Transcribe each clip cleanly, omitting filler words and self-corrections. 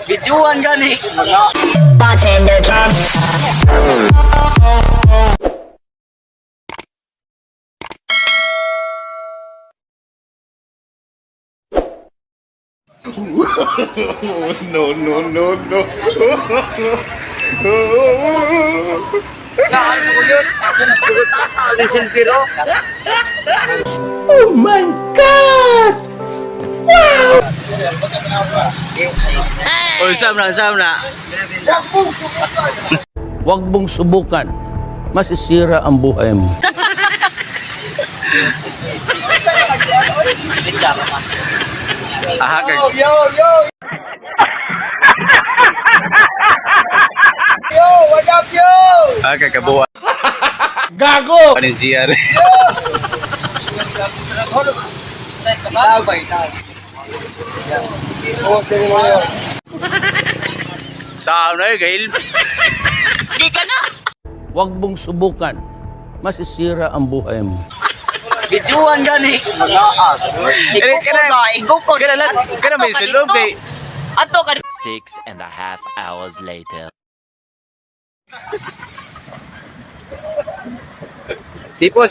Bijuan gani. Bartender can. No, no, no, no. Saan ko yun? Tata, ng silpiro. Oh my God! Oy, sam na. Huwag mong subukan. Masisira ang buhay mo. Aha, kag... Yo! Yo, what up, yo? Ah, kagabuha. Gago! Ano yung GR? Size ka ba? Itaw. Oh, tingin mo yun. Saan na yun, Gail? Hindi ka na! Huwag mong subukan. Masisira ang buhay mo. Bijuan gani. Igukod. Kana may silog kay... Ato ka... 6.5 hours later. Sipo.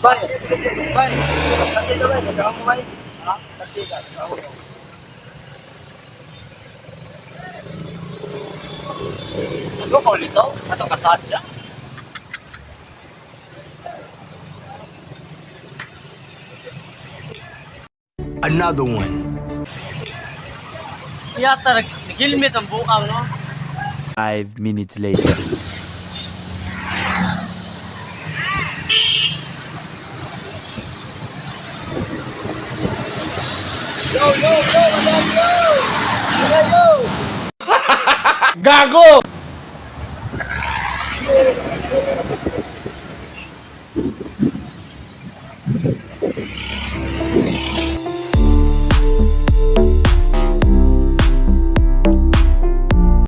Bay. Sakit ka ba? Nagkakang kumain. Ha? Sakit ka. Ano ko nito? Ato kasad na. Another one. Yata nag-helmet ang bukang, no? 5 minutes later. Yo! Gago!